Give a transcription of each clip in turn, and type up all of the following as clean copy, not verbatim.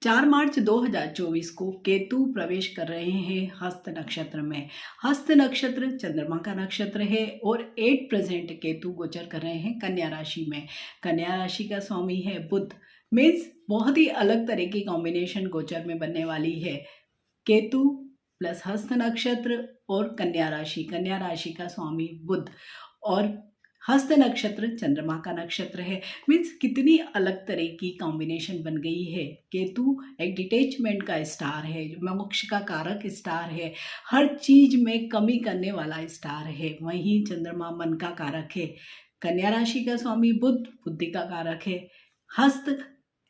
4 मार्च 2024 को केतु प्रवेश कर रहे हैं हस्त नक्षत्र में। हस्त नक्षत्र चंद्रमा का नक्षत्र है और 8 प्रेजेंट केतु गोचर कर रहे हैं कन्या राशि में। कन्या राशि का स्वामी है बुध। मीन्स बहुत ही अलग तरह की कॉम्बिनेशन गोचर में बनने वाली है। केतु प्लस हस्त नक्षत्र और कन्या राशि का स्वामी बुध और हस्त नक्षत्र चंद्रमा का नक्षत्र है। मीन्स कितनी अलग तरह की कॉम्बिनेशन बन गई है। केतु एक डिटेचमेंट का स्टार है, मोक्ष का कारक स्टार है, हर चीज में कमी करने वाला स्टार है। वहीं चंद्रमा मन का कारक है। कन्या राशि का स्वामी बुध बुद्धि का कारक है। हस्त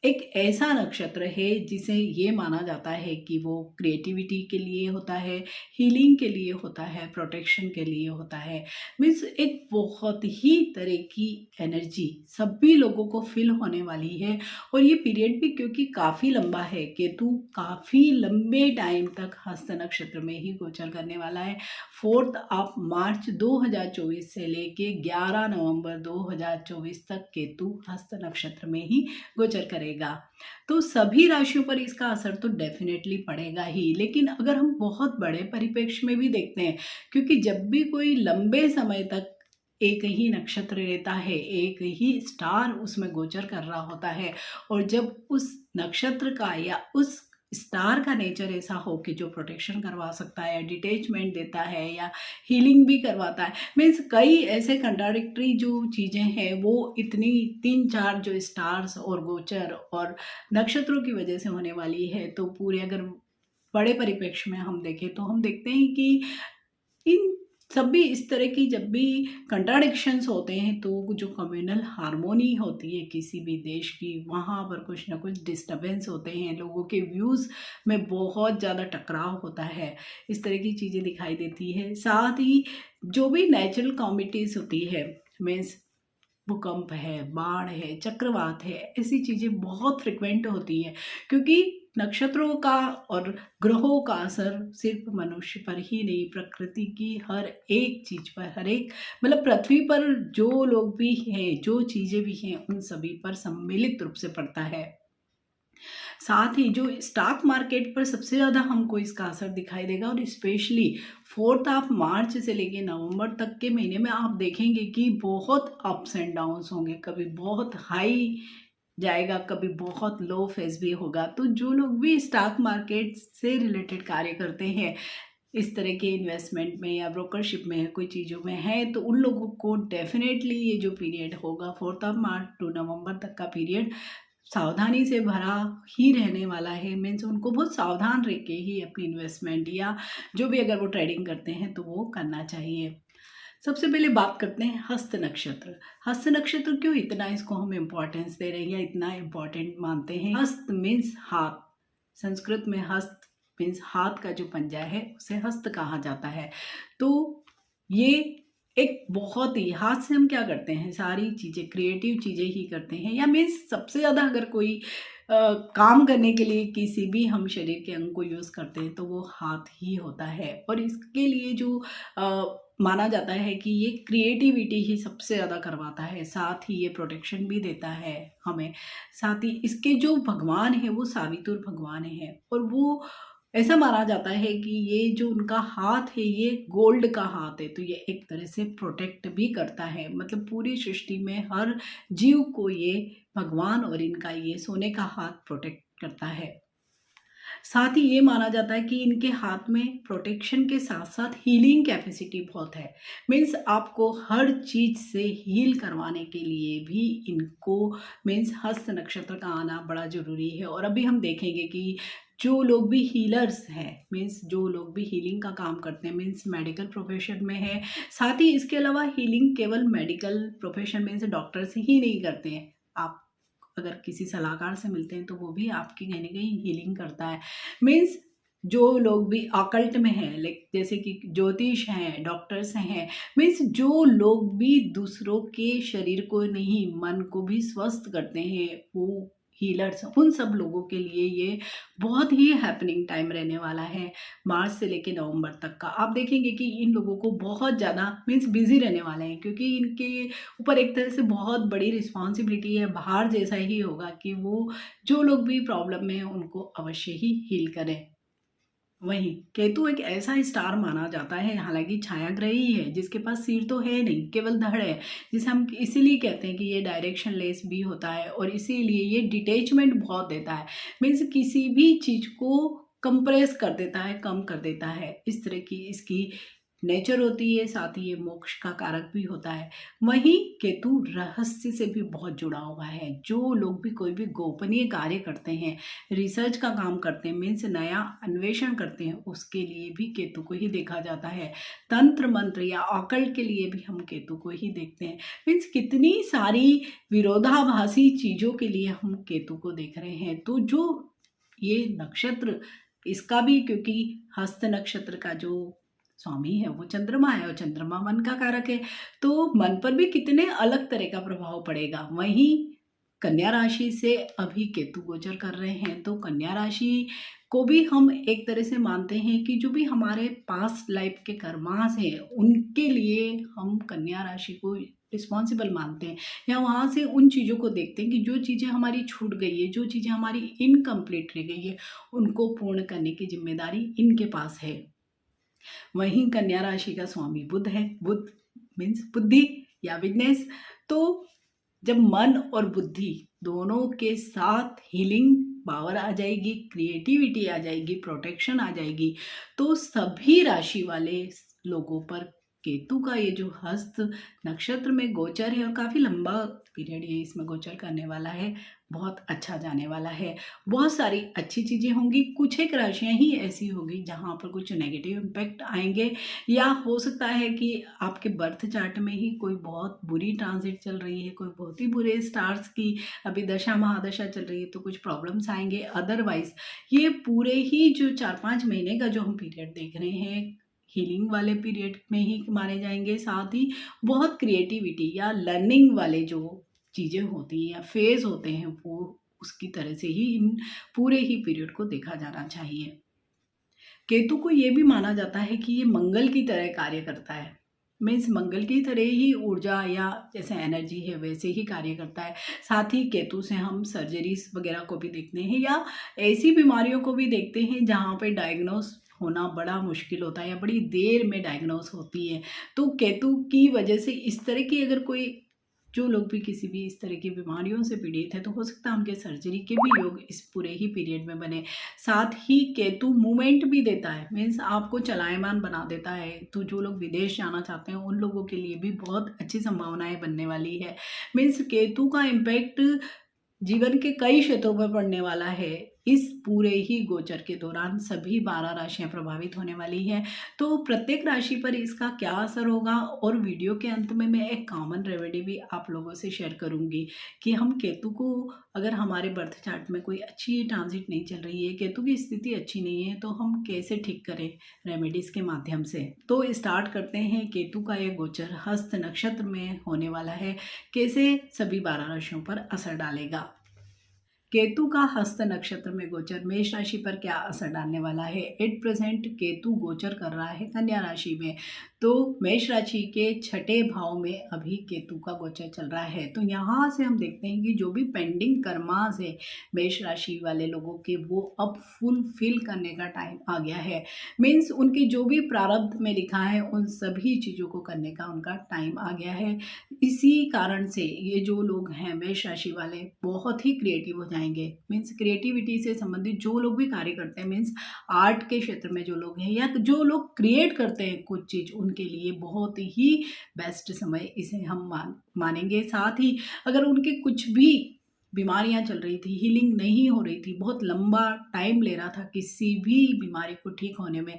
एक ऐसा नक्षत्र है जिसे ये माना जाता है कि वो क्रिएटिविटी के लिए होता है, हीलिंग के लिए होता है, प्रोटेक्शन के लिए होता है। मीन्स एक बहुत ही तरह की एनर्जी सभी लोगों को फील होने वाली है। और ये पीरियड भी क्योंकि काफ़ी लंबा है, केतु काफ़ी लंबे टाइम तक हस्त नक्षत्र में ही गोचर करने वाला है। 4 मार्च 2024 से लेके 11 नवंबर 2024 तक केतु हस्त नक्षत्र में ही गोचर करेगा। तो सभी राशियों पर इसका असर तो डेफिनेटली पड़ेगा ही, लेकिन अगर हम बहुत बड़े परिप्रेक्ष्य में भी देखते हैं, क्योंकि जब भी कोई लंबे समय तक एक ही नक्षत्र रहता है, एक ही स्टार उसमें गोचर कर रहा होता है, और जब उस नक्षत्र का या उस स्टार का नेचर ऐसा हो कि जो प्रोटेक्शन करवा सकता है, डिटेचमेंट देता है या हीलिंग भी करवाता है, मीन्स कई ऐसे कंट्राडिक्टरी जो चीज़ें हैं वो इतनी 3-4 जो स्टार्स और गोचर और नक्षत्रों की वजह से होने वाली है। तो पूरे अगर बड़े परिप्रेक्ष्य में हम देखें तो हम देखते हैं कि इन सभी इस तरह की जब भी कंट्राडिक्शंस होते हैं तो जो कम्युनल हार्मोनी होती है किसी भी देश की, वहाँ पर कुछ ना कुछ डिस्टर्बेंस होते हैं, लोगों के व्यूज़ में बहुत ज़्यादा टकराव होता है, इस तरह की चीज़ें दिखाई देती है। साथ ही जो भी नेचुरल कॉमिटीज़ होती है, मीन्स भूकंप है, बाढ़ है, चक्रवात है, ऐसी चीज़ें बहुत फ्रिक्वेंट होती हैं, क्योंकि नक्षत्रों का और ग्रहों का असर सिर्फ मनुष्य पर ही नहीं, प्रकृति की हर एक चीज पर, हर एक मतलब पृथ्वी पर जो लोग भी हैं, जो चीजें भी हैं, उन सभी पर सम्मिलित रूप से पड़ता है। साथ ही जो स्टॉक मार्केट पर सबसे ज़्यादा हमको इसका असर दिखाई देगा, और स्पेशली 4 मार्च से लेके नवंबर तक के महीने में आप देखेंगे कि बहुत अप्स एंड डाउन्स होंगे, कभी बहुत हाई जाएगा, कभी बहुत लो फेज भी होगा। तो जो लोग भी स्टॉक मार्केट से रिलेटेड कार्य करते हैं, इस तरह के इन्वेस्टमेंट में या ब्रोकरशिप में कोई चीज़ों में है, तो उन लोगों को डेफिनेटली ये जो पीरियड होगा 4 मार्च टू नवंबर तक का पीरियड सावधानी से भरा ही रहने वाला है। मीन्स उनको बहुत सावधान रह के ही अपनी इन्वेस्टमेंट या जो भी अगर वो ट्रेडिंग करते हैं तो वो करना चाहिए। सबसे पहले बात करते हैं हस्त नक्षत्र। हस्त नक्षत्र क्यों इतना इसको हम इम्पोर्टेंस दे रहे हैं या इतना इम्पोर्टेंट मानते हैं? हस्त मीन्स हाथ, संस्कृत में हस्त मीन्स हाथ का जो पंजा है उसे हस्त कहा जाता है। तो ये एक बहुत ही, हाथ से हम क्या करते हैं, सारी चीज़ें क्रिएटिव चीज़ें ही करते हैं, या मीन्स सबसे ज़्यादा अगर कोई काम करने के लिए किसी भी हम शरीर के अंग को यूज़ करते हैं तो वो हाथ ही होता है। और इसके लिए जो माना जाता है कि ये क्रिएटिविटी ही सबसे ज़्यादा करवाता है, साथ ही ये प्रोटेक्शन भी देता है हमें। साथ ही इसके जो भगवान है वो सावित्र भगवान है, और वो ऐसा माना जाता है कि ये जो उनका हाथ है ये गोल्ड का हाथ है, तो ये एक तरह से प्रोटेक्ट भी करता है। मतलब पूरी सृष्टि में हर जीव को ये भगवान और इनका ये सोने का हाथ प्रोटेक्ट करता है। साथ ही ये माना जाता है कि इनके हाथ में प्रोटेक्शन के साथ साथ हीलिंग कैपेसिटी बहुत है। मीन्स आपको हर चीज से हील करवाने के लिए भी इनको मीन्स हस्त नक्षत्र का आना बड़ा जरूरी है। और अभी हम देखेंगे कि जो लोग भी हीलर्स हैं, मीन्स जो लोग भी हीलिंग का काम करते हैं, मीन्स मेडिकल प्रोफेशन में है, साथ ही इसके अलावा हीलिंग केवल मेडिकल प्रोफेशन मीन्स डॉक्टर्स ही नहीं करते हैं। आप अगर किसी सलाहकार से मिलते हैं तो वो भी आपकी कहीं ना कहीं हीलिंग करता है। मीन्स जो लोग भी ऑकल्ट में हैं, लाइक जैसे कि ज्योतिष हैं, डॉक्टर्स हैं, मीन्स जो लोग भी दूसरों के शरीर को नहीं मन को भी स्वस्थ करते हैं, वो हीलर्स, उन सब लोगों के लिए ये बहुत ही हैपनिंग टाइम रहने वाला है। मार्च से लेके नवंबर तक का आप देखेंगे कि इन लोगों को बहुत ज़्यादा मीन्स बिजी रहने वाले हैं, क्योंकि इनके ऊपर एक तरह से बहुत बड़ी रिस्पॉन्सिबिलिटी है। बाहर जैसा ही होगा कि वो जो लोग भी प्रॉब्लम में हैं उनको अवश्य ही हील करें। वहीं केतु एक ऐसा स्टार माना जाता है, हालांकि छायाग्रह ही है जिसके पास सिर तो है नहीं, केवल धड़ है, जिसे हम इसीलिए कहते हैं कि ये डायरेक्शन लेस भी होता है और इसीलिए ये डिटेचमेंट बहुत देता है। मीन्स किसी भी चीज को कंप्रेस कर देता है, कम कर देता है, इस तरह की इसकी नेचर होती है। साथ ही ये मोक्ष का कारक भी होता है। वहीं केतु रहस्य से भी बहुत जुड़ा हुआ है। जो लोग भी कोई भी गोपनीय कार्य करते हैं, रिसर्च का काम करते हैं, मीन्स नया अन्वेषण करते हैं, उसके लिए भी केतु को ही देखा जाता है। तंत्र मंत्र या ऑकल्ट के लिए भी हम केतु को ही देखते हैं। मीन्स कितनी सारी विरोधाभासी चीजों के लिए हम केतु को देख रहे हैं। तो जो ये नक्षत्र, इसका भी क्योंकि हस्त नक्षत्र का जो स्वामी है वो चंद्रमा है और चंद्रमा मन का कारक है, तो मन पर भी कितने अलग तरह का प्रभाव पड़ेगा। वहीं कन्या राशि से अभी केतु गोचर कर रहे हैं, तो कन्या राशि को भी हम एक तरह से मानते हैं कि जो भी हमारे पास्ट लाइफ के कर्मास हैं उनके लिए हम कन्या राशि को रिस्पॉन्सिबल मानते हैं, या वहाँ से उन चीज़ों को देखते हैं कि जो चीज़ें हमारी छूट गई है, जो चीज़ें हमारी इनकम्प्लीट रह गई है, उनको पूर्ण करने की जिम्मेदारी इनके पास है। वहीं कन्या राशि का स्वामी बुध है। बुध मीन्स बुद्धि या बिजनेस। तो जब मन और बुद्धि दोनों के साथ हीलिंग पावर आ जाएगी, क्रिएटिविटी आ जाएगी, प्रोटेक्शन आ जाएगी, तो सभी राशि वाले लोगों पर केतु का ये जो हस्त नक्षत्र में गोचर है, और काफ़ी लंबा पीरियड ये इसमें गोचर करने वाला है, बहुत अच्छा जाने वाला है। बहुत सारी अच्छी चीज़ें होंगी, कुछ एक राशियां ही ऐसी होगी जहां पर कुछ नेगेटिव इम्पैक्ट आएंगे, या हो सकता है कि आपके बर्थ चार्ट में ही कोई बहुत बुरी ट्रांजिट चल रही है, कोई बहुत ही बुरे स्टार्स की अभी दशा महादशा चल रही है, तो कुछ प्रॉब्लम्स आएंगे। अदरवाइज ये पूरे ही जो 4-5 महीने का जो हम पीरियड देख रहे हैं, हीलिंग वाले पीरियड में ही माने जाएंगे। साथ ही बहुत क्रिएटिविटी या लर्निंग वाले जो चीज़ें होती हैं या फेज होते हैं, वो उसकी तरह से ही इन पूरे ही पीरियड को देखा जाना चाहिए। केतु को ये भी माना जाता है कि ये मंगल की तरह कार्य करता है। मीन्स मंगल की तरह ही ऊर्जा या जैसे एनर्जी है वैसे ही कार्य करता है। साथ ही केतु से हम सर्जरीज वगैरह को भी देखते हैं, या ऐसी बीमारियों को भी देखते हैं जहाँ पे डायग्नोस होना बड़ा मुश्किल होता है या बड़ी देर में डायग्नोस होती है। तो केतु की वजह से इस तरह की अगर कोई, जो लोग भी किसी भी इस तरह की बीमारियों से पीड़ित है, तो हो सकता है उनके सर्जरी के भी योग इस पूरे ही पीरियड में बने। साथ ही केतु मूवमेंट भी देता है, मीन्स आपको चलायमान बना देता है। तो जो लोग विदेश जाना चाहते हैं उन लोगों के लिए भी बहुत अच्छी संभावनाएं बनने वाली है। मीन्स केतु का इम्पैक्ट जीवन के कई क्षेत्रों पर पड़ने वाला है। इस पूरे ही गोचर के दौरान सभी 12 राशियां प्रभावित होने वाली हैं। तो प्रत्येक राशि पर इसका क्या असर होगा, और वीडियो के अंत में मैं एक कॉमन रेमेडी भी आप लोगों से शेयर करूंगी कि हम केतु को, अगर हमारे बर्थ चार्ट में कोई अच्छी ट्रांजिट नहीं चल रही है, केतु की स्थिति अच्छी नहीं है, तो हम कैसे ठीक करें रेमेडीज के माध्यम से। तो स्टार्ट करते हैं। केतु का ये गोचर हस्त नक्षत्र में होने वाला है, कैसे सभी 12 राशियों पर असर डालेगा। केतु का हस्त नक्षत्र में गोचर मेष राशि पर क्या असर डालने वाला है। एट प्रेजेंट केतु गोचर कर रहा है कन्या राशि में, तो मेष राशि के 6ठे भाव में अभी केतु का गोचर चल रहा है। तो यहाँ से हम देखते हैं कि जो भी पेंडिंग कर्मास है मेष राशि वाले लोगों के, वो अब फुलफिल करने का टाइम आ गया है। मीन्स उनकी जो भी प्रारब्ध में लिखा है उन सभी चीज़ों को करने का उनका टाइम आ गया है। इसी कारण से ये जो लोग हैं मेष राशि वाले बहुत ही क्रिएटिव हो जाएंगे। मीन्स क्रिएटिविटी से संबंधित जो लोग भी कार्य करते हैं, मीन्स आर्ट के क्षेत्र में जो लोग हैं या जो लोग क्रिएट करते हैं कुछ चीज़, उनके लिए बहुत ही बेस्ट समय इसे हम मानेंगे। साथ ही अगर उनके कुछ भी बीमारियां चल रही थी, हीलिंग नहीं हो रही थी, बहुत लंबा टाइम ले रहा था किसी भी बीमारी को ठीक होने में,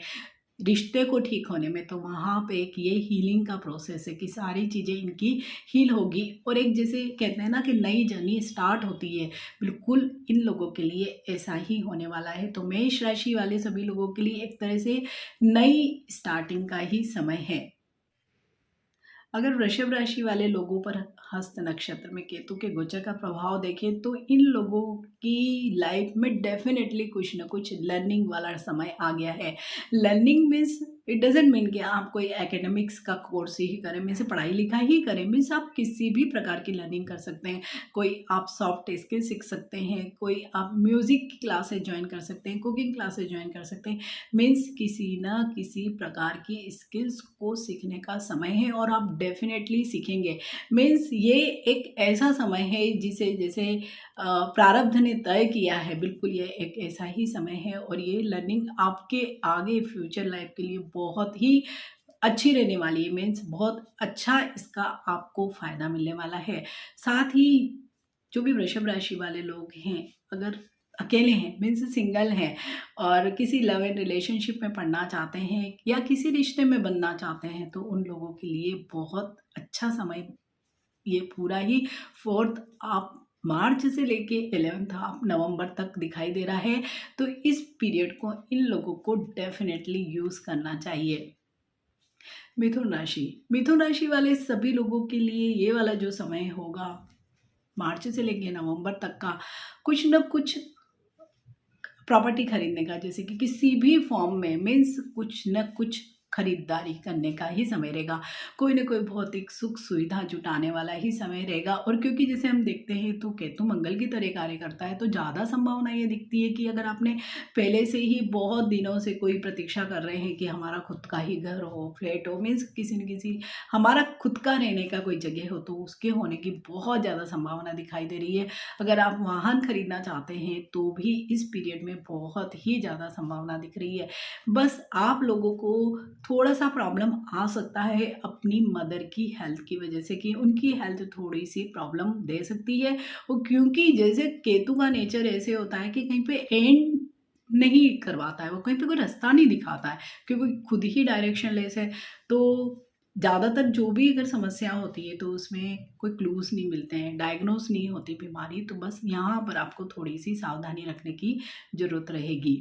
रिश्ते को ठीक होने में, तो वहाँ पे एक ये हीलिंग का प्रोसेस है कि सारी चीज़ें इनकी हील होगी, और एक जैसे कहते हैं ना कि नई जर्नी स्टार्ट होती है, बिल्कुल इन लोगों के लिए ऐसा ही होने वाला है। तो मेष राशि वाले सभी लोगों के लिए एक तरह से नई स्टार्टिंग का ही समय है। अगर वृषभ राशि वाले लोगों पर हस्त नक्षत्र में केतु के गोचर का प्रभाव देखें तो इन लोगों की लाइफ में डेफिनेटली कुछ ना कुछ लर्निंग वाला समय आ गया है। Learning means it doesn't mean कि आप कोई एकेडमिक्स का कोर्स ही करें, मीन्स पढ़ाई लिखाई ही करें, मीन्स आप किसी भी प्रकार की लर्निंग कर सकते हैं। कोई आप सॉफ्ट स्किल सीख सकते हैं, कोई आप म्यूजिक की क्लासेस ज्वाइन कर सकते हैं, कुकिंग क्लासेस ज्वाइन कर सकते हैं। मीन्स किसी न किसी प्रकार की स्किल्स को सीखने का समय है और आप डेफिनेटली सीखेंगे। मीन्स ये एक ऐसा समय है जिसे जैसे प्रारब्ध ने तय किया है, बिल्कुल ये एक ऐसा ही समय है और ये लर्निंग आपके आगे फ्यूचर लाइफ के लिए बहुत ही अच्छी रहने वाली है। मीन्स बहुत अच्छा इसका आपको फायदा मिलने वाला है। साथ ही जो भी वृषभ राशि वाले लोग हैं, अगर अकेले हैं मीन्स सिंगल हैं और किसी लव एंड रिलेशनशिप में पढ़ना चाहते हैं या किसी रिश्ते में बनना चाहते हैं तो उन लोगों के लिए बहुत अच्छा समय ये पूरा ही 4th आप मार्च से लेके 11th आप नवंबर तक दिखाई दे रहा है। तो इस पीरियड को इन लोगों को डेफिनेटली यूज़ करना चाहिए। मिथुन राशि वाले सभी लोगों के लिए ये वाला जो समय होगा मार्च से लेके नवंबर तक का, कुछ न कुछ प्रॉपर्टी खरीदने का, जैसे कि किसी भी फॉर्म में मीन्स कुछ न कुछ खरीदारी करने का ही समय रहेगा। कोई ना कोई भौतिक सुख सुविधा जुटाने वाला ही समय रहेगा। और क्योंकि जैसे हम देखते हैं तो केतु मंगल की तरह कार्य करता है, तो ज़्यादा संभावना ये दिखती है कि अगर आपने पहले से ही बहुत दिनों से कोई प्रतीक्षा कर रहे हैं कि हमारा खुद का ही घर हो, फ्लैट हो, मीन्स किसी न किसी हमारा खुद का रहने का कोई जगह हो, तो उसके होने की बहुत ज़्यादा संभावना दिखाई दे रही है। अगर आप वाहन खरीदना चाहते हैं तो भी इस पीरियड में बहुत ही ज़्यादा संभावना दिख रही है। बस आप लोगों को थोड़ा सा प्रॉब्लम आ सकता है अपनी मदर की हेल्थ की वजह से, कि उनकी हेल्थ थोड़ी सी प्रॉब्लम दे सकती है। और क्योंकि जैसे केतु का नेचर ऐसे होता है कि कहीं पे एंड नहीं करवाता है, वो कहीं पे कोई रास्ता नहीं दिखाता है क्योंकि खुद ही डायरेक्शन लेस है। तो ज़्यादातर जो भी अगर समस्या होती है तो उसमें कोई क्लूज नहीं मिलते हैं, डायग्नोस नहीं होती बीमारी। तो बस यहाँ पर आपको थोड़ी सी सावधानी रखने की ज़रूरत रहेगी।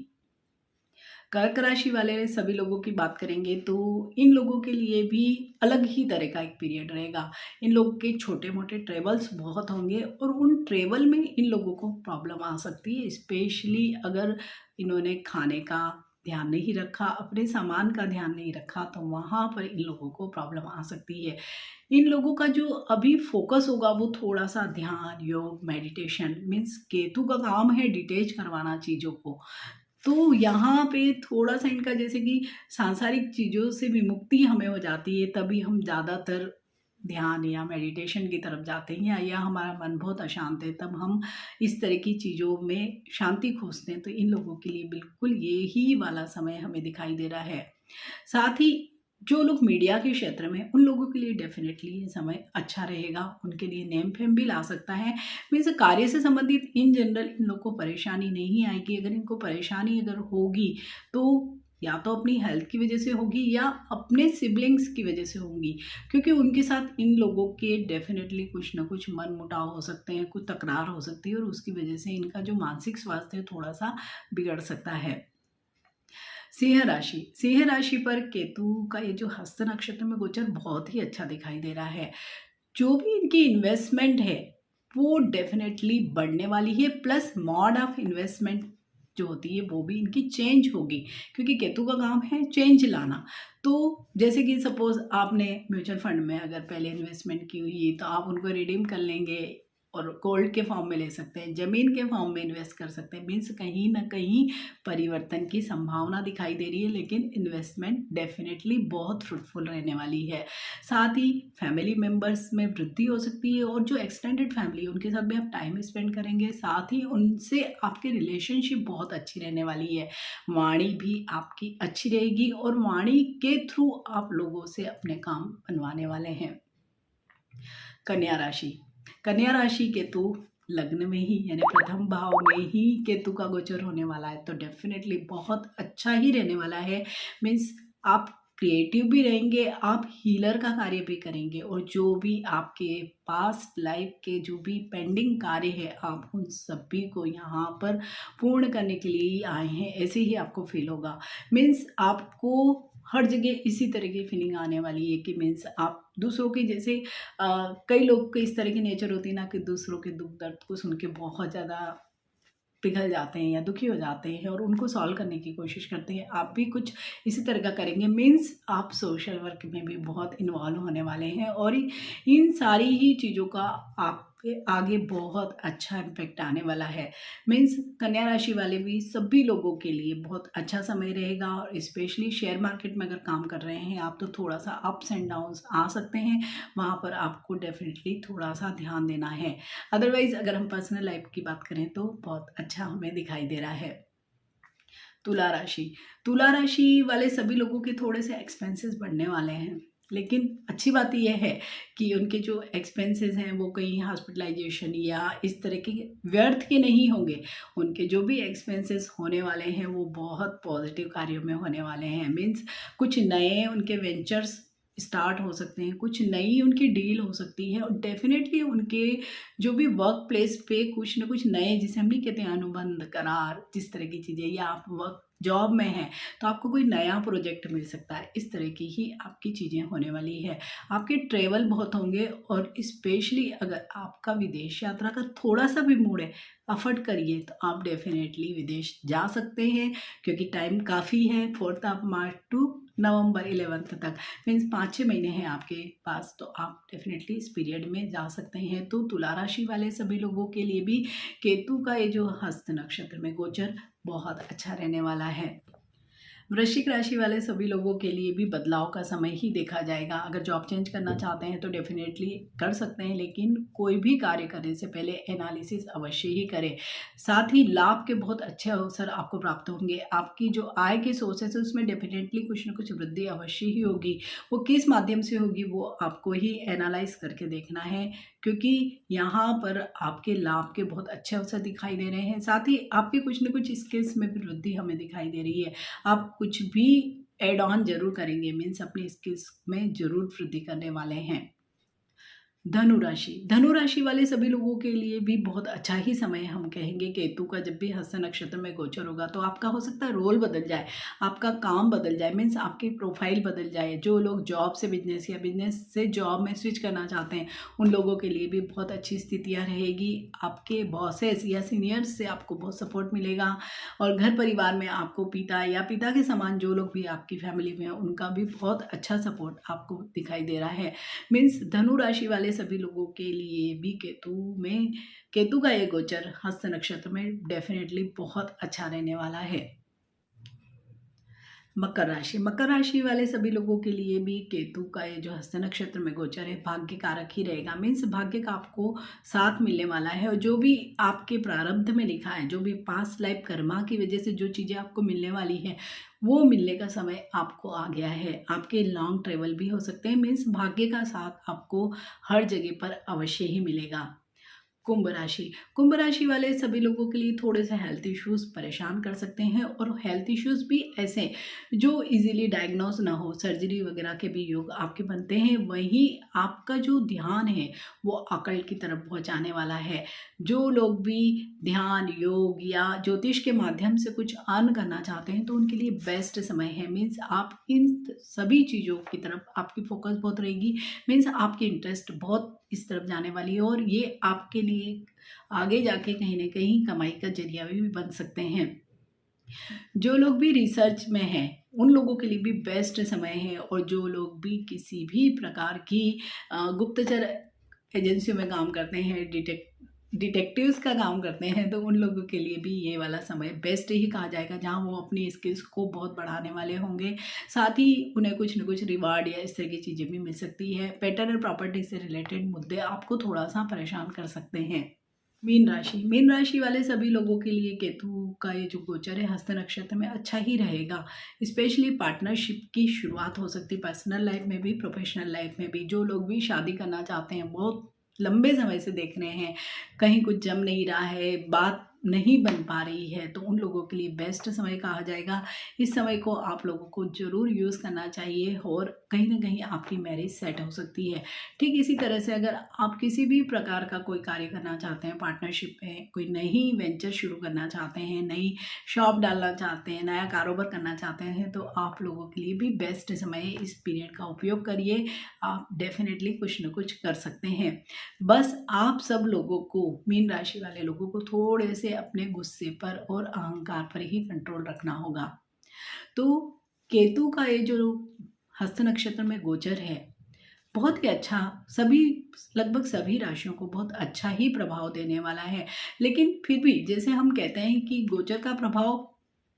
कर्क राशि वाले सभी लोगों की बात करेंगे तो इन लोगों के लिए भी अलग ही तरह का एक पीरियड रहेगा। इन लोगों के छोटे मोटे ट्रेवल्स बहुत होंगे और उन ट्रेवल में इन लोगों को प्रॉब्लम आ सकती है, स्पेशली अगर इन्होंने खाने का ध्यान नहीं रखा, अपने सामान का ध्यान नहीं रखा, तो वहाँ पर इन लोगों को प्रॉब्लम आ सकती है। इन लोगों का जो अभी फोकस होगा वो थोड़ा सा ध्यान, योग, मेडिटेशन, मीन्स केतु का काम है डिटेच करवाना चीज़ों को। तो यहाँ पे थोड़ा सा इनका जैसे कि सांसारिक चीज़ों से विमुक्ति हमें हो जाती है, तभी हम ज़्यादातर ध्यान या मेडिटेशन की तरफ जाते हैं, या हमारा मन बहुत अशांत है तब हम इस तरह की चीज़ों में शांति खोजते हैं। तो इन लोगों के लिए बिल्कुल ये ही वाला समय हमें दिखाई दे रहा है। साथ ही जो लोग मीडिया के क्षेत्र में, उन लोगों के लिए डेफिनेटली ये समय अच्छा रहेगा, उनके लिए नेम फेम भी ला सकता है। मीन्स कार्य से संबंधित इन जनरल इन लोग को परेशानी नहीं आएगी। अगर इनको परेशानी अगर होगी तो या तो अपनी हेल्थ की वजह से होगी या अपने सिबलिंग्स की वजह से होगी, क्योंकि उनके साथ इन लोगों के डेफिनेटली कुछ ना कुछ मन मुटाव हो सकते हैं, कुछ तकरार हो सकती है और उसकी वजह से इनका जो मानसिक स्वास्थ्य है थोड़ा सा बिगड़ सकता है। सिंह राशि पर केतु का ये जो हस्त नक्षत्र में गोचर बहुत ही अच्छा दिखाई दे रहा है। जो भी इनकी इन्वेस्टमेंट है वो डेफिनेटली बढ़ने वाली है, प्लस मोड ऑफ इन्वेस्टमेंट जो होती है वो भी इनकी चेंज होगी, क्योंकि केतु का काम है चेंज लाना। तो जैसे कि सपोज आपने म्यूचुअल फंड में अगर पहले इन्वेस्टमेंट की हुई तो आप उनको रिडीम कर लेंगे और गोल्ड के फॉर्म में ले सकते हैं, ज़मीन के फॉर्म में इन्वेस्ट कर सकते हैं। मीन्स कहीं ना कहीं परिवर्तन की संभावना दिखाई दे रही है, लेकिन इन्वेस्टमेंट डेफिनेटली बहुत फ्रूटफुल रहने वाली है। साथ ही फैमिली मेम्बर्स में वृद्धि हो सकती है और जो एक्सटेंडेड फैमिली है उनके साथ भी आप टाइम स्पेंड करेंगे। साथ ही उनसे आपके रिलेशनशिप बहुत अच्छी रहने वाली है। वाणी भी आपकी अच्छी रहेगी और वाणी के थ्रू आप लोगों से अपने काम बनवाने वाले हैं। कन्या राशि केतु लग्न में ही यानी प्रथम भाव में ही केतु का गोचर होने वाला है, तो डेफिनेटली बहुत अच्छा ही रहने वाला है। मीन्स आप क्रिएटिव भी रहेंगे, आप हीलर का कार्य भी करेंगे और जो भी आपके पास्ट लाइफ के जो भी पेंडिंग कार्य है आप उन सभी को यहाँ पर पूर्ण करने के लिए आए हैं, ऐसे ही आपको फील होगा। मीन्स आपको हर जगह इसी तरह की फीलिंग आने वाली है कि मीन्स आप दूसरों के जैसे कई लोग के इस तरह की नेचर होती है ना कि दूसरों के दुख दर्द को सुन के बहुत ज़्यादा पिघल जाते हैं या दुखी हो जाते हैं और उनको सॉल्व करने की कोशिश करते हैं। आप भी कुछ इसी तरह का करेंगे, मीन्स आप सोशल वर्क में भी बहुत इन्वॉल्व होने वाले हैं और इन सारी ही चीज़ों का आप पे आगे बहुत अच्छा इम्पैक्ट आने वाला है। मीन्स कन्या राशि वाले भी सभी लोगों के लिए बहुत अच्छा समय रहेगा और स्पेशली शेयर मार्केट में अगर काम कर रहे हैं आप तो थोड़ा सा अप्स एंड डाउन्स आ सकते हैं, वहाँ पर आपको डेफिनेटली थोड़ा सा ध्यान देना है। अदरवाइज अगर हम पर्सनल लाइफ की बात करें तो बहुत अच्छा हमें दिखाई दे रहा है। तुला राशि, तुला राशि वाले सभी लोगों के थोड़े से एक्सपेंसेस बढ़ने वाले हैं, लेकिन अच्छी बात यह है कि उनके जो एक्सपेंसेस हैं वो कहीं हॉस्पिटलाइजेशन या इस तरह के व्यर्थ के नहीं होंगे। उनके जो भी एक्सपेंसेस होने वाले हैं वो बहुत पॉजिटिव कार्यों में होने वाले हैं। मीन्स कुछ नए उनके वेंचर्स स्टार्ट हो सकते हैं, कुछ नई उनकी डील हो सकती है और डेफिनेटली उनके जो भी वर्क प्लेस पे कुछ ना कुछ नए, जिसे हम नहीं कहते हैं अनुबंध करार, जिस तरह की चीज़ें, या आप वर्क जॉब में हैं तो आपको कोई नया प्रोजेक्ट मिल सकता है। इस तरह की ही आपकी चीज़ें होने वाली है। आपके ट्रेवल बहुत होंगे और स्पेशली अगर आपका विदेश यात्रा का थोड़ा सा भी मूड है, अफर्ट करिए तो आप डेफिनेटली विदेश जा सकते हैं, क्योंकि टाइम काफ़ी है। 4 मार्च टू नवंबर 11 तक, मीन्स 5-6 महीने हैं आपके पास, तो आप डेफिनेटली इस पीरियड में जा सकते हैं। तो तुला राशि वाले सभी लोगों के लिए भी केतु का ये जो हस्त नक्षत्र में गोचर बहुत अच्छा रहने वाला है। वृश्चिक राशि वाले सभी लोगों के लिए भी बदलाव का समय ही देखा जाएगा। अगर जॉब चेंज करना चाहते हैं तो डेफिनेटली कर सकते हैं, लेकिन कोई भी कार्य करने से पहले एनालिसिस अवश्य ही करें। साथ ही लाभ के बहुत अच्छे अवसर आपको प्राप्त होंगे। आपकी जो आय के सोर्सेस है उसमें डेफिनेटली कुछ ना कुछ वृद्धि अवश्य ही होगी। वो किस माध्यम से होगी वो आपको ही एनालाइज करके देखना है, क्योंकि यहाँ पर आपके लाभ के बहुत अच्छे अवसर दिखाई दे रहे हैं। साथ ही आपके कुछ न कुछ स्किल्स में भी वृद्धि हमें दिखाई दे रही है। आप कुछ भी एड ऑन जरूर करेंगे, मीन्स अपनी स्किल्स में जरूर वृद्धि करने वाले हैं। धनु राशि, धनु राशि वाले सभी लोगों के लिए भी बहुत अच्छा ही समय हम कहेंगे। केतु का जब भी हस्त नक्षत्र में गोचर होगा तो आपका हो सकता है रोल बदल जाए, आपका काम बदल जाए, मीन्स आपकी प्रोफाइल बदल जाए। जो लोग जॉब से बिजनेस या बिजनेस से जॉब में स्विच करना चाहते हैं उन लोगों के लिए भी बहुत अच्छी स्थितियाँ रहेगी। आपके बॉसेस या सीनियर्स से आपको बहुत सपोर्ट मिलेगा और घर परिवार में आपको पिता या पिता के समान जो लोग भी आपकी फैमिली में हैं उनका भी बहुत अच्छा सपोर्ट आपको दिखाई दे रहा है। मीन्स धनु राशि वाले सभी लोगों के लिए भी केतु का ये गोचर हस्त नक्षत्र में डेफिनेटली बहुत अच्छा रहने वाला है। मकर राशि, मकर राशि वाले सभी लोगों के लिए भी केतु का ये जो हस्त नक्षत्र में गोचर है भाग्य कारक ही रहेगा। मीन्स भाग्य का आपको साथ मिलने वाला है और जो भी आपके प्रारब्ध में लिखा है, जो भी पास्ट लाइफ कर्मा की वजह से जो चीज़ें आपको मिलने वाली है वो मिलने का समय आपको आ गया है। आपके लॉन्ग ट्रेवल भी हो सकते हैं। मीन्स भाग्य का साथ आपको हर जगह पर अवश्य ही मिलेगा। कुंभ राशि, कुंभ राशि वाले सभी लोगों के लिए थोड़े से हेल्थ इश्यूज परेशान कर सकते हैं और हेल्थ इश्यूज भी ऐसे जो इजीली डायग्नोस ना हो, सर्जरी वगैरह के भी योग आपके बनते हैं। वहीं आपका जो ध्यान है वो अकल की तरफ पहुंचाने वाला है। जो लोग भी ध्यान, योग या ज्योतिष के माध्यम से कुछ अर्न करना चाहते हैं तो उनके लिए बेस्ट समय है। मीन्स आप इन सभी चीज़ों की तरफ आपकी फोकस बहुत रहेगी। मीन्स आपकी इंटरेस्ट बहुत इस तरफ जाने वाली है और ये आपके लिए आगे जाके कहीं ना कहीं कमाई का जरिया भी बन सकते हैं। जो लोग भी रिसर्च में हैं उन लोगों के लिए भी बेस्ट समय है और जो लोग भी किसी भी प्रकार की गुप्तचर एजेंसियों में काम करते हैं, डिटेक्टिव्स का काम करते हैं, तो उन लोगों के लिए भी ये वाला समय बेस्ट ही कहा जाएगा, जहां वो अपनी स्किल्स को बहुत बढ़ाने वाले होंगे। साथ ही उन्हें कुछ न कुछ रिवार्ड या इस तरह की चीज़ें भी मिल सकती है। पेटर्न और प्रॉपर्टी से रिलेटेड मुद्दे आपको थोड़ा सा परेशान कर सकते हैं। मीन राशि, मीन राशि वाले सभी लोगों के लिए केतु का ये जो गोचर है हस्त नक्षत्र में अच्छा ही रहेगा। स्पेशली पार्टनरशिप की शुरुआत हो सकती है, पर्सनल लाइफ में भी प्रोफेशनल लाइफ में भी। जो लोग भी शादी करना चाहते हैं, बहुत लंबे समय से देख रहे हैं, कहीं कुछ जम नहीं रहा है, बात नहीं बन पा रही है, तो उन लोगों के लिए बेस्ट समय कहा जाएगा। इस समय को आप लोगों को जरूर यूज़ करना चाहिए और कहीं ना कहीं आपकी मैरिज सेट हो सकती है। ठीक इसी तरह से अगर आप किसी भी प्रकार का कोई कार्य करना चाहते हैं, पार्टनरशिप में कोई नई वेंचर शुरू करना चाहते हैं, नई शॉप डालना चाहते हैं, नया कारोबार करना चाहते हैं, तो आप लोगों के लिए भी बेस्ट समय है। इस पीरियड का उपयोग करिए, आप डेफिनेटली कुछ न कुछ कर सकते हैं। बस आप सब लोगों को, मीन राशि वाले लोगों को थोड़े से अपने गुस्से पर और अहंकार पर ही कंट्रोल रखना होगा। तो केतु का ये जो हस्त नक्षत्र में गोचर है, बहुत ही अच्छा, सभी लगभग सभी राशियों को बहुत अच्छा ही प्रभाव देने वाला है। लेकिन फिर भी जैसे हम कहते हैं कि गोचर का प्रभाव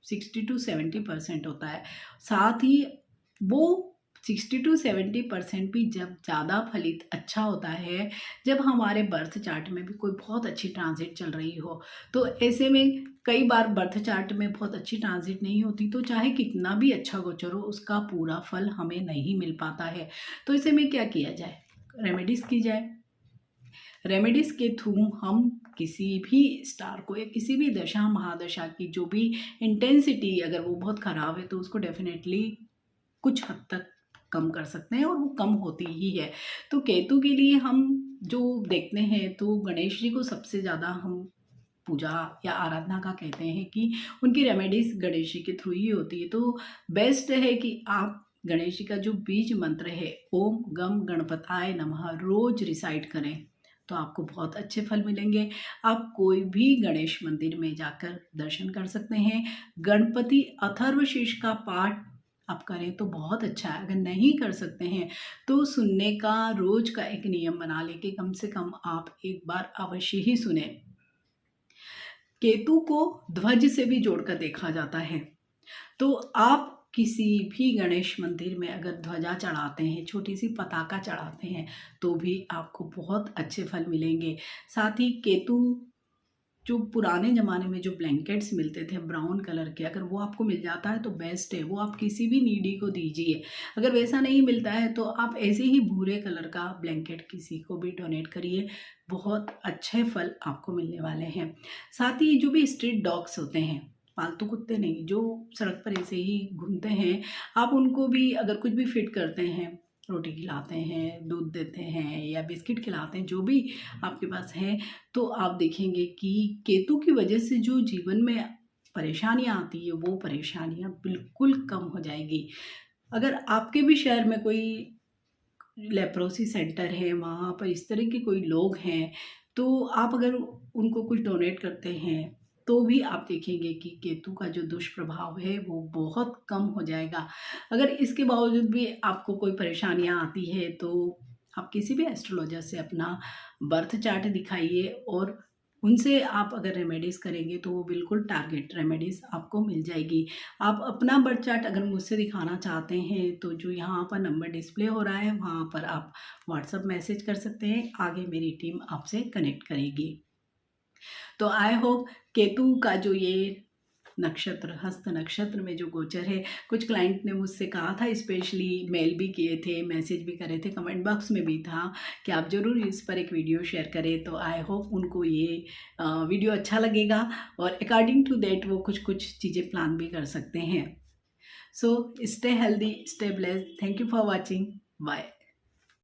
60 to 70% होता है, साथ ही वो 60 to 70% भी जब ज़्यादा फलित अच्छा होता है जब हमारे बर्थ चार्ट में भी कोई बहुत अच्छी ट्रांजिट चल रही हो। तो ऐसे में कई बार बर्थ चार्ट में बहुत अच्छी ट्रांजिट नहीं होती, तो चाहे कितना भी अच्छा गोचर हो उसका पूरा फल हमें नहीं मिल पाता है। तो ऐसे में क्या किया जाए? रेमेडीज़ की जाए। रेमेडीज़ के थ्रू हम किसी भी स्टार को या किसी भी दशा महादशा की जो भी इंटेंसिटी अगर वो बहुत ख़राब है तो उसको डेफिनेटली कुछ हद तक कम कर सकते हैं, और वो कम होती ही है। तो केतु के लिए हम जो देखते हैं तो गणेश जी को सबसे ज़्यादा हम पूजा या आराधना का कहते हैं कि उनकी रेमेडीज़ गणेश जी के थ्रू ही होती है। तो बेस्ट है कि आप गणेश जी का जो बीज मंत्र है ओम गम गणपताय नमः रोज रिसाइट करें, तो आपको बहुत अच्छे फल मिलेंगे। आप कोई भी गणेश मंदिर में जाकर दर्शन कर सकते हैं। गणपति अथर्वशीर्ष का पाठ आप करें तो बहुत अच्छा है। अगर नहीं कर सकते हैं तो सुनने का रोज का एक नियम बना लेके कम से कम आप एक बार अवश्य ही सुने। केतु को ध्वज से भी जोड़कर देखा जाता है, तो आप किसी भी गणेश मंदिर में अगर ध्वजा चढ़ाते हैं, छोटी सी पताका चढ़ाते हैं, तो भी आपको बहुत अच्छे फल मिलेंगे। साथ ही केतु जो पुराने ज़माने में जो ब्लैंकेट्स मिलते थे ब्राउन कलर के, अगर वो आपको मिल जाता है तो बेस्ट है, वो आप किसी भी नीडी को दीजिए। अगर वैसा नहीं मिलता है तो आप ऐसे ही भूरे कलर का ब्लैंकेट किसी को भी डोनेट करिए, बहुत अच्छे फल आपको मिलने वाले हैं। साथ ही जो भी स्ट्रीट डॉग्स होते हैं, पालतू कुत्ते नहीं, जो सड़क पर ऐसे ही घूमते हैं, आप उनको भी अगर कुछ भी फिट करते हैं, रोटी खिलाते हैं, दूध देते हैं या बिस्किट खिलाते हैं, जो भी आपके पास है, तो आप देखेंगे कि केतु की वजह से जो जीवन में परेशानियां आती है वो परेशानियां बिल्कुल कम हो जाएगी। अगर आपके भी शहर में कोई लेप्रोसी सेंटर है, वहाँ पर इस तरह के कोई लोग हैं, तो आप अगर उनको कुछ डोनेट करते हैं तो भी आप देखेंगे कि केतु का जो दुष्प्रभाव है वो बहुत कम हो जाएगा। अगर इसके बावजूद भी आपको कोई परेशानियाँ आती है तो आप किसी भी एस्ट्रोलॉजर से अपना बर्थ चार्ट दिखाइए, और उनसे आप अगर रेमेडीज़ करेंगे तो वो बिल्कुल टारगेट रेमेडीज़ आपको मिल जाएगी। आप अपना बर्थ चार्ट अगर मुझसे दिखाना चाहते हैं तो जो यहाँ पर नंबर डिस्प्ले हो रहा है वहाँ पर आप व्हाट्सएप मैसेज कर सकते हैं, आगे मेरी टीम आपसे कनेक्ट करेगी। तो आई होप केतु का जो ये नक्षत्र हस्त नक्षत्र में जो गोचर है, कुछ क्लाइंट ने मुझसे कहा था, स्पेशली मेल भी किए थे, मैसेज भी करे थे, कमेंट बॉक्स में भी था कि आप ज़रूर इस पर एक वीडियो शेयर करें। तो आई होप उनको ये वीडियो अच्छा लगेगा और अकॉर्डिंग टू दैट वो कुछ कुछ चीज़ें प्लान भी कर सकते हैं। So stay healthy, stay blessed, thank you for watching, bye.